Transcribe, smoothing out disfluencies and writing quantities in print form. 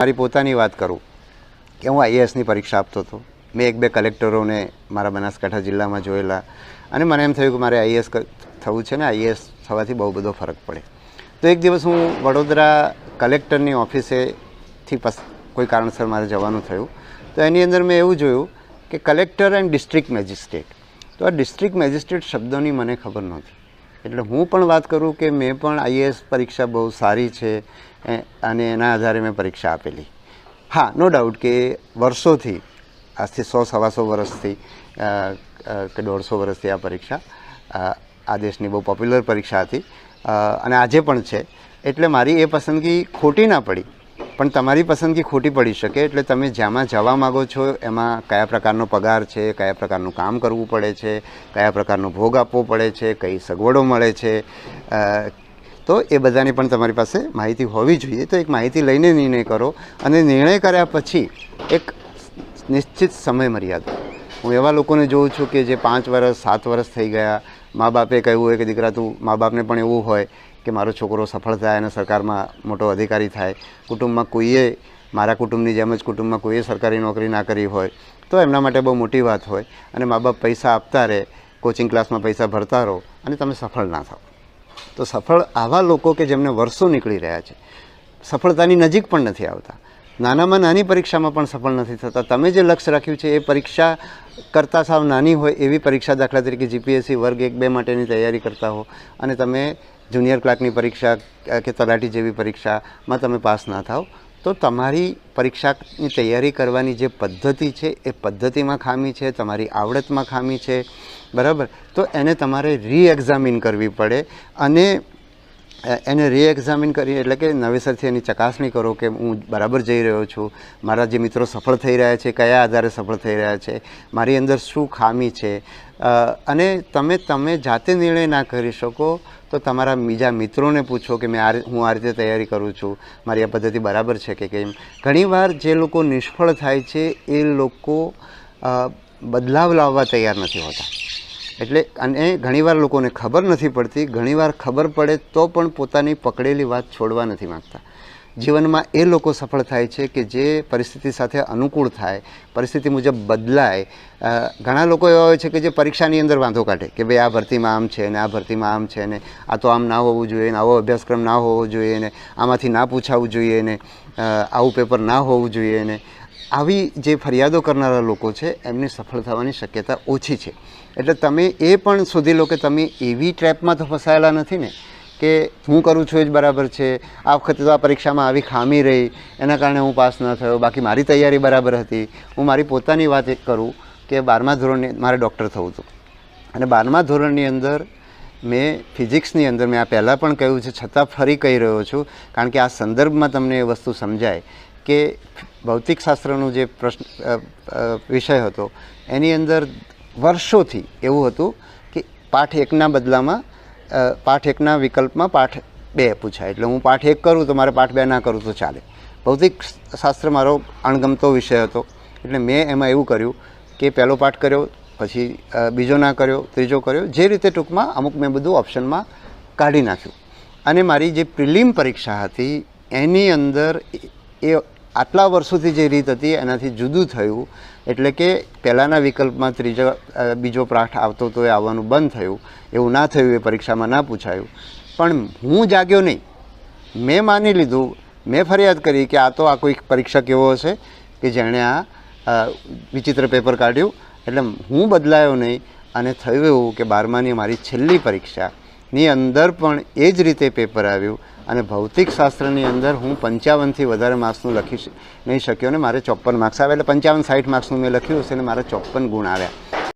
મારી પોતાની વાત કરું કે હું આઈએએસની પરીક્ષા આપતો હતો. મેં એક બે કલેક્ટરોને મારા બનાસકાંઠા જિલ્લામાં જોયેલા અને મને એમ થયું કે મારે આઈએએસ થવું છે ને આઈએએસ થવાથી બહુ બધો ફરક પડે. તો એક દિવસ હું વડોદરા કલેક્ટરની ઓફિસેથી કોઈ કારણસર મારે જવાનું થયું. તો એની અંદર મેં એવું જોયું કે કલેક્ટર એન્ડ ડિસ્ટ્રિક્ટ મેજિસ્ટ્રેટ. તો આ ડિસ્ટ્રિક્ટ મેજિસ્ટ્રેટ શબ્દોની મને ખબર નહોતી. એટલે હું પણ વાત કરું કે મેં પણ આઈએએસ પરીક્ષા બહુ સારી છે અને એના આધારે મેં પરીક્ષા આપેલી. હા, નો ડાઉટ કે વર્ષોથી, આજથી 100-125 વર્ષથી કે 150 વર્ષથી આ પરીક્ષા આ દેશની બહુ પોપ્યુલર પરીક્ષા હતી અને આજે પણ છે. એટલે મારી એ પસંદગી ખોટી ના પડી, પણ તમારી પસંદગી ખોટી પડી શકે. એટલે તમે જ્યાંમાં જવા માગો છો એમાં કયા પ્રકારનો પગાર છે, કયા પ્રકારનું કામ કરવું પડે છે, કયા પ્રકારનો ભોગ આપવો પડે છે, કઈ સગવડો મળે છે, તો એ બધાની પણ તમારી પાસે માહિતી હોવી જોઈએ. તો એક માહિતી લઈને નિર્ણય કરો અને નિર્ણય કર્યા પછી એક નિશ્ચિત સમય મર્યાદા. હું એવા લોકોને જોઉં છું કે જે 5 વર્ષ 7 વર્ષ થઈ ગયા, મા બાપે કહ્યું હોય કે દીકરા તું, મા બાપને પણ એવું હોય કે મારો છોકરો સફળ થાય અને સરકારમાં મોટો અધિકારી થાય. કુટુંબમાં કોઈએ, મારા કુટુંબની જેમ જ કુટુંબમાં કોઈએ સરકારી નોકરી ના કરી હોય તો એમના માટે બહુ મોટી વાત હોય. અને મા બાપ પૈસા આપતા રહે, કોચિંગ ક્લાસમાં પૈસા ભરતા રહો અને તમે સફળ ના થાઓ. તો સફળ આવા લોકો કે જેમને વર્ષો નીકળી રહ્યા છે, સફળતાની નજીક પણ નથી આવતા, નાનામાં નાની પરીક્ષામાં પણ સફળ નથી થતા. તમે જે લક્ષ્ય રાખ્યું છે એ પરીક્ષા કરતાં સાવ નાની હોય એવી પરીક્ષા, દાખલા તરીકે જીપીએસસી વર્ગ 1-2 માટેની તૈયારી કરતા હો અને તમે જુનિયર ક્લાર્કની પરીક્ષા કે તલાટી જેવી પરીક્ષામાં તમે પાસ ના થાઓ, તો તમારી પરીક્ષાની તૈયારી કરવાની જે પદ્ધતિ છે એ પદ્ધતિમાં ખામી છે, તમારી આવડતમાં ખામી છે, બરાબર. તો એને તમારે રીએક્ઝામિન કરવી પડે અને એને રીએક્ઝામિન કરી એટલે કે નવેસરથી એની ચકાસણી કરો કે હું બરાબર જઈ રહ્યો છું, મારા જે મિત્રો સફળ થઈ રહ્યા છે કયા આધારે સફળ થઈ રહ્યા છે, મારી અંદર શું ખામી છે. અને તમે જાતે નિર્ણય ના કરી શકો તો તમારા બીજા મિત્રોને પૂછો કે હું આ રીતે તૈયારી કરું છું, મારી આ પદ્ધતિ બરાબર છે કે કેમ. ઘણીવાર જે લોકો નિષ્ફળ થાય છે એ લોકો બદલાવ લાવવા તૈયાર નથી હોતા. એટલે અને ઘણીવાર લોકોને ખબર નથી પડતી, ઘણીવાર ખબર પડે તો પણ પોતાની પકડેલી વાત છોડવા નથી માગતા. જીવનમાં એ લોકો સફળ થાય છે કે જે પરિસ્થિતિ સાથે અનુકૂળ થાય, પરિસ્થિતિ મુજબ બદલાય. ઘણા લોકો એવા હોય છે કે જે પરીક્ષાની અંદર વાંધો કાઢે કે ભાઈ આ ભરતીમાં આમ છે ને આ ભરતીમાં આમ છે ને આ તો આમ ના હોવું જોઈએ ને આવો અભ્યાસક્રમ ના હોવો જોઈએ ને આમાંથી ના પૂછાવું જોઈએ ને આવું પેપર ના હોવું જોઈએ ને આવી જે ફરિયાદો કરનારા લોકો છે એમની સફળ થવાની શક્યતા ઓછી છે. એટલે તમે એ પણ શોધી લો કે તમે એવી ટ્રેપમાં તો ફસાયેલા નથી ને કે હું કરું છું એ જ બરાબર છે, આ વખતે તો આ પરીક્ષામાં આવી ખામી રહી એના કારણે હું પાસ ન થયો, બાકી મારી તૈયારી બરાબર હતી. હું મારી પોતાની વાત એક કરું કે 12મા ધોરણની મારે ડૉક્ટર થવું હતું અને 12મા ધોરણની અંદર મેં ફિઝિક્સની અંદર, મેં આ પહેલાં પણ કહ્યું છે છતાં ફરી કહી રહ્યો છું કારણ કે આ સંદર્ભમાં તમને એ વસ્તુ સમજાય કે ભૌતિકશાસ્ત્રનો જે વિષય હતો એની અંદર વર્ષોથી એવું હતું કે પાઠ 1ના બદલામાં પાઠ 1ના વિકલ્પમાં પાઠ 2 પૂછાય. એટલે હું પાઠ 1 કરું તો મારે પાઠ 2 ના કરું તો ચાલે. ભૌતિકશાસ્ત્ર મારો અણગમતો વિષય હતો એટલે મેં એમાં એવું કર્યું કે પહેલો પાઠ કર્યો, પછી બીજો ના કર્યો, ત્રીજો કર્યો, જે રીતે ટૂંકમાં અમુક મેં બધું ઓપ્શનમાં કાઢી નાખ્યું. અને મારી જે પ્રિલિમ પરીક્ષા હતી એની અંદર એ આટલા વર્ષોથી જે રીત હતી એનાથી જુદું થયું. એટલે કે પહેલાંના વિકલ્પમાં બીજો પાઠ આવતો તો એ આવવાનું બંધ થયું. એવું ના થયું, એ પરીક્ષામાં ના પૂછાયું. પણ હું જાગ્યો નહીં, મેં માની લીધું, મેં ફરિયાદ કરી કે આ તો આ કોઈ પરીક્ષક એવો હશે કે જેણે આ વિચિત્ર પેપર કાઢ્યું. એટલે હું બદલાયો નહીં અને થયું એવું કે 12માની મારી છેલ્લી પરીક્ષાની અંદર પણ એ જ રીતે પેપર આવ્યું અને ભૌતિકશાસ્ત્રની અંદર હું 55થી વધારે માર્ક્સનું લખી નહીં શક્યો અને મારે 54 માર્ક્સ આવ્યા. એટલે 55-60 માર્ક્સનું મેં લખ્યું હશે અને મારા 54 ગુણ આવ્યા.